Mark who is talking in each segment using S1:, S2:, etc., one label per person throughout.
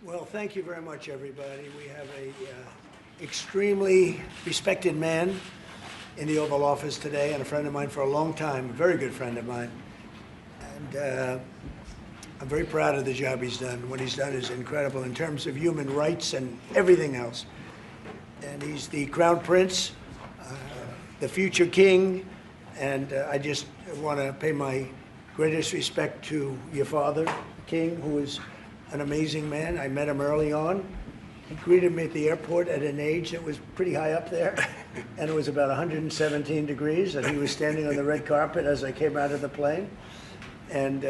S1: Well, thank you very much, everybody. We have a extremely respected man in the Oval Office today, and a friend of mine for a long time, a very good friend of mine. And I'm very proud of the job he's done. What he's done is incredible in terms of human rights and everything else. And he's the Crown Prince, the future king, and I just want to pay my greatest respect to your father, the king, who is an amazing man. I met him early on. He greeted me at the airport at an age that was pretty high up there, and it was about 117 degrees, and he was standing on the red carpet as I came out of the plane. And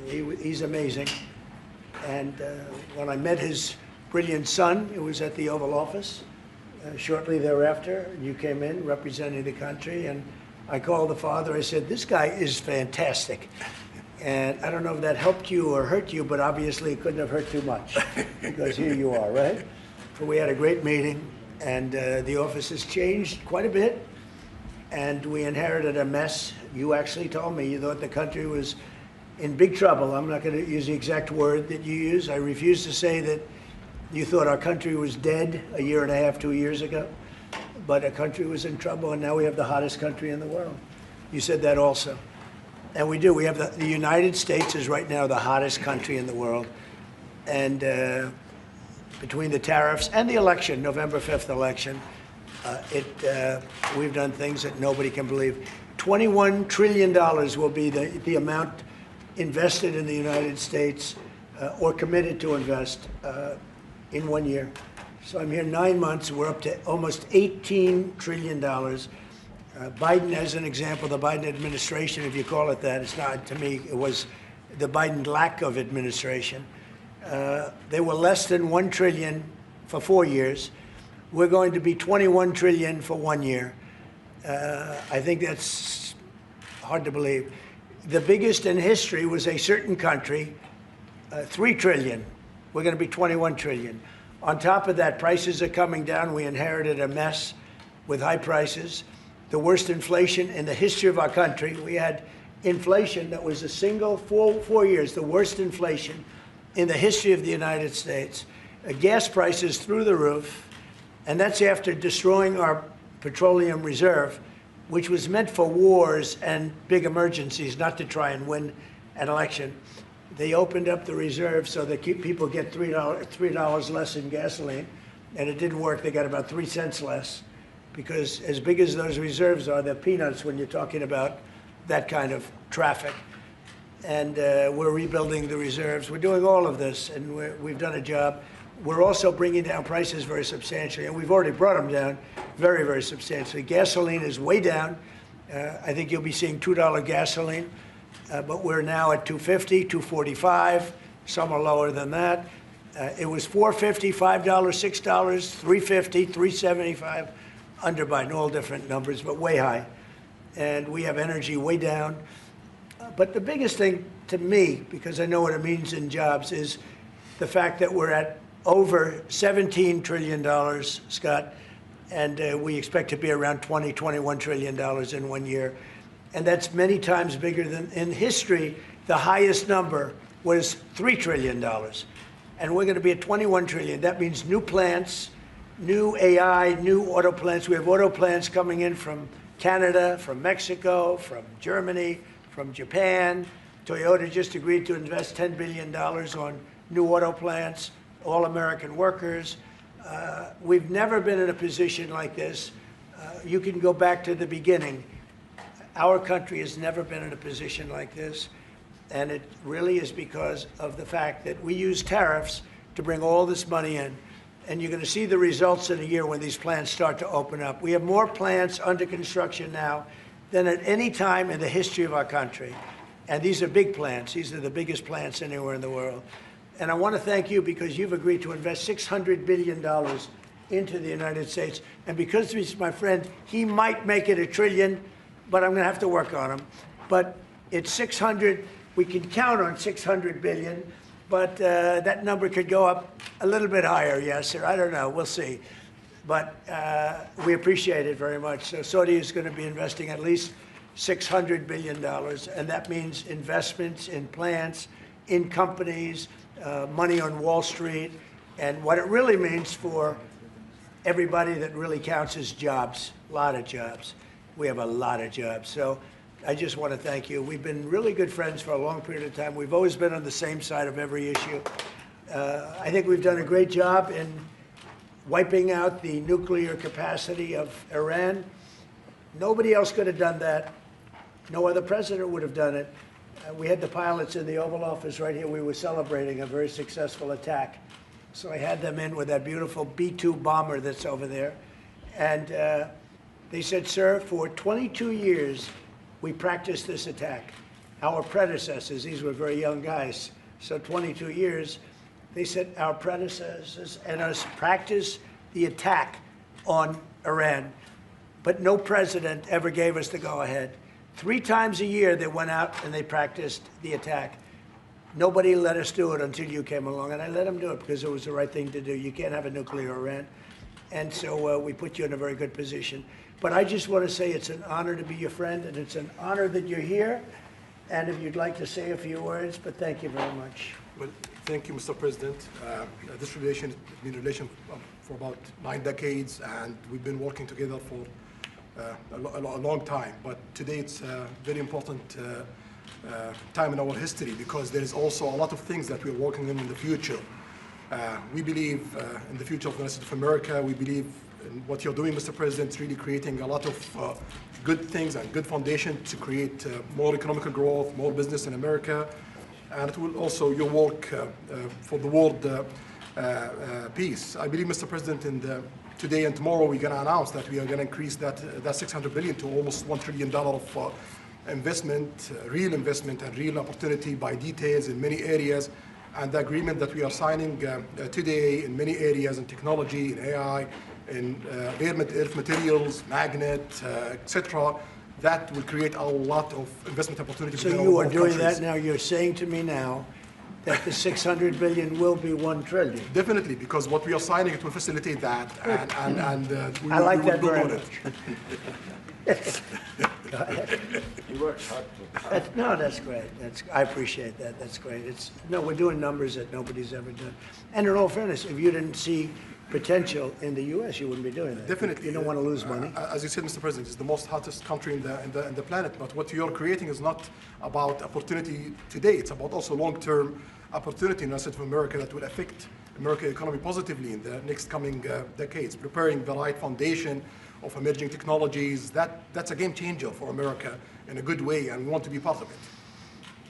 S1: he's amazing. And when I met his brilliant son, it was at the Oval Office. Shortly thereafter, you came in representing the country, and I called the father. I said, "This guy is fantastic." And I don't know if that helped you or hurt you, but obviously it couldn't have hurt too much, because here you are, right? So we had a great meeting, and the office has changed quite a bit, and we inherited a mess. You actually told me you thought the country was in big trouble. I'm not going to use the exact word that you use. I refuse to say that you thought our country was dead a year and a half, 2 years ago, but our country was in trouble, and now we have the hottest country in the world. You said that also. And we do. We have the United States is right now the hottest country in the world. And between the tariffs and the election, November 5th election, we've done things that nobody can believe. $21 trillion will be the amount invested in the United States or committed to invest in 1 year. So I'm here 9 months. We're up to almost $18 trillion. Biden, as an example, the Biden administration, if you call it that, it's not, to me, it was the Biden lack of administration. They were less than $1 trillion for 4 years. We're going to be $21 trillion for 1 year. I think that's hard to believe. The biggest in history was a certain country, $3 trillion. We're going to be $21 trillion. On top of that, prices are coming down. We inherited a mess with high prices. The worst inflation in the history of our country. We had inflation that was a single 4 years, the worst inflation in the history of the United States. Gas prices through the roof, and that's after destroying our petroleum reserve, which was meant for wars and big emergencies, not to try and win an election. They opened up the reserve so that people get $3 less in gasoline, and it didn't work. They got about 3 cents less, because as big as those reserves are, they're peanuts when you're talking about that kind of traffic. And we're rebuilding the reserves. We're doing all of this, and we've done a job. We're also bringing down prices very substantially, and we've already brought them down very, very substantially. Gasoline is way down. I think you'll be seeing $2 gasoline, but we're now at $2.50, $2.45. Some are lower than that. It was $4.50, $5, $6, $3.50, $3.75. Under Biden, all different numbers, but way high. And we have energy way down. But the biggest thing to me, because I know what it means in jobs, is the fact that we're at over $17 trillion, Scott, and we expect to be around $21 trillion in 1 year. And that's many times bigger than in history. The highest number was $3 trillion. And we're going to be at $21 trillion. That means new plants, new AI, new auto plants. We have auto plants coming in from Canada, from Mexico, from Germany, from Japan. Toyota just agreed to invest $10 billion on new auto plants, all American workers. We've never been in a position like this. You can go back to the beginning. Our country has never been in a position like this. And it really is because of the fact that we use tariffs to bring all this money in. And you're going to see the results in a year when these plants start to open up. We have more plants under construction now than at any time in the history of our country. And these are big plants. These are the biggest plants anywhere in the world. And I want to thank you because you've agreed to invest $600 billion into the United States. And because he's my friend, he might make it $1 trillion, but I'm going to have to work on him. But it's 600. We can count on 600 billion. But that number could go up a little bit higher, yes, or I don't know. We'll see. But we appreciate it very much. So Saudi is going to be investing at least $600 billion, and that means investments in plants, in companies, money on Wall Street, and what it really means for everybody that really counts is jobs, a lot of jobs. We have a lot of jobs. So I just want to thank you. We've been really good friends for a long period of time. We've always been on the same side of every issue. I think we've done a great job in wiping out the nuclear capacity of Iran. Nobody else could have done that. No other president would have done it. We had the pilots in the Oval Office right here. We were celebrating a very successful attack. So I had them in with that beautiful B-2 bomber that's over there. And they said, sir, for 22 years, we practiced this attack. Our predecessors, these were very young guys, so 22 years, they said our predecessors and us practiced the attack on Iran, but no president ever gave us the go-ahead. 3 times a year they went out and they practiced the attack. Nobody let us do it until you came along, and I let them do it because it was the right thing to do. You can't have a nuclear Iran. And so we put you in a very good position. But I just want to say it's an honor to be your friend, and it's an honor that you're here. And if you'd like to say a few words, but thank you very much.
S2: Well, thank you, Mr. President. This relation has been a relation for about 9 decades, and we've been working together for a long time. But today it's a very important time in our history because there is also a lot of things that we're working on in the future. We believe in the future of the United States of America. We believe in what you're doing, Mr. President, really creating a lot of good things and good foundation to create more economic growth, more business in America. And it will also your work for the world peace. I believe, Mr. President, today and tomorrow we're going to announce that we are going to increase that $600 billion to almost $1 trillion of investment, real investment and real opportunity by details in many areas. And the agreement that we are signing today in many areas in technology, in AI, in earth materials, magnet, etc., that will create a lot of investment opportunities.
S1: So you are doing that now. You're saying to me now that the $600 billion will be $1 trillion.
S2: Definitely, because what we are signing, it will facilitate that, and
S1: I like that very much. Go ahead.
S3: You worked hard.
S1: No, that's great. I appreciate that. That's great. We're doing numbers that nobody's ever done. And in all fairness, if you didn't see potential in the U.S., you wouldn't be doing that.
S2: Definitely.
S1: You don't want to lose money.
S2: As you said, Mr. President, it's the most hottest country in the planet. But what you're creating is not about opportunity today. It's about also long-term opportunity in the United States of America that will affect American economy positively in the next coming decades, preparing the right foundation of emerging technologies. That's a game changer for America in a good way, and we want to be part of it.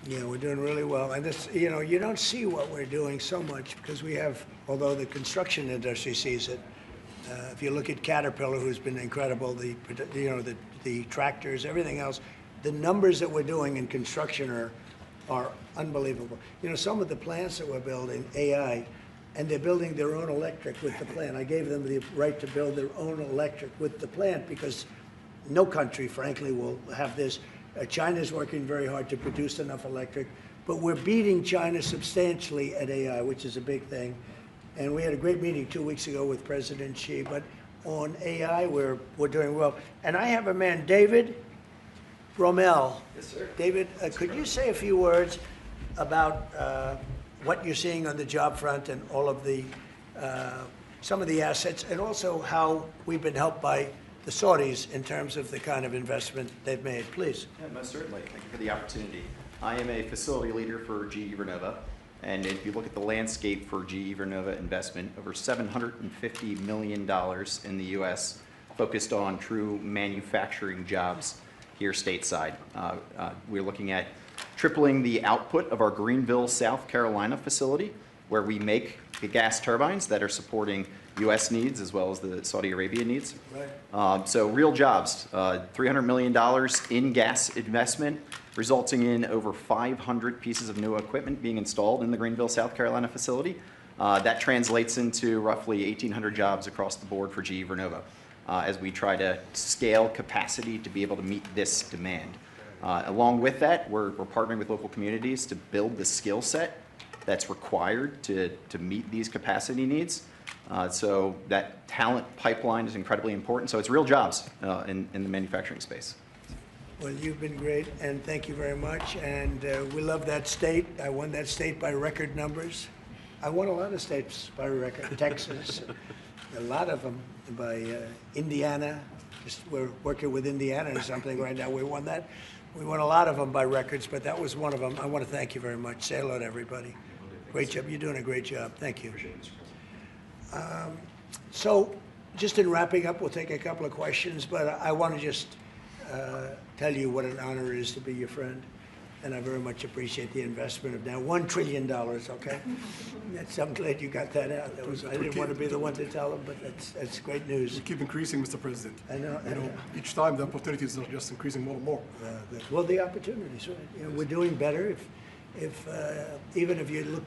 S1: Yeah, we're doing really well. And this, you don't see what we're doing so much because we have, although the construction industry sees it. If you look at Caterpillar, who's been incredible, the tractors, everything else, the numbers that we're doing in construction are unbelievable. Some of the plants that we're building, AI, and they're building their own electric with the plant. I gave them the right to build their own electric with the plant because no country, frankly, will have this. China's working very hard to produce enough electric, but we're beating China substantially at AI, which is a big thing. And we had a great meeting 2 weeks ago with President Xi, but on AI, we're doing well. And I have a man, David Rommel.
S3: Yes, sir.
S1: David, could you say a few words about what you're seeing on the job front and all of the, some of the assets, and also how we've been helped by the Saudis in terms of the kind of investment they've made, please.
S3: Yeah, most certainly. Thank you for the opportunity. I am a facility leader for GE Vernova, and if you look at the landscape for GE Vernova investment, over $750 million in the U.S. focused on true manufacturing jobs here stateside. We're looking at tripling the output of our Greenville, South Carolina facility, where we make the gas turbines that are supporting U.S. needs as well as the Saudi Arabia needs.
S1: Right.
S3: So real jobs, $300 million in gas investment, resulting in over 500 pieces of new equipment being installed in the Greenville, South Carolina facility. That translates into roughly 1,800 jobs across the board for GE Vernova as we try to scale capacity to be able to meet this demand. Along with that, we're partnering with local communities to build the skill set that's required to meet these capacity needs. So that talent pipeline is incredibly important. So it's real jobs in the manufacturing space.
S1: Well, you've been great, and thank you very much. And we love that state. I won that state by record numbers. I won a lot of states by record. Texas, a lot of them by Indiana. Just we're working with Indiana or something right now. We won that. We won a lot of them by records, but that was one of them. I want to thank you very much. Say hello to everybody. Great job. You're doing a great job. Thank you. So just in wrapping up, we'll take a couple of questions, but I want to just tell you what an honor it is to be your friend. And I very much appreciate the investment of now $1 trillion, okay? I'm glad you got that out. I didn't want to be the one to tell them, but that's great news.
S2: We keep increasing, Mr. President.
S1: I know.
S2: Each time the opportunities are just increasing more and more.
S1: Well, the opportunities, right? We're doing better. If even if you look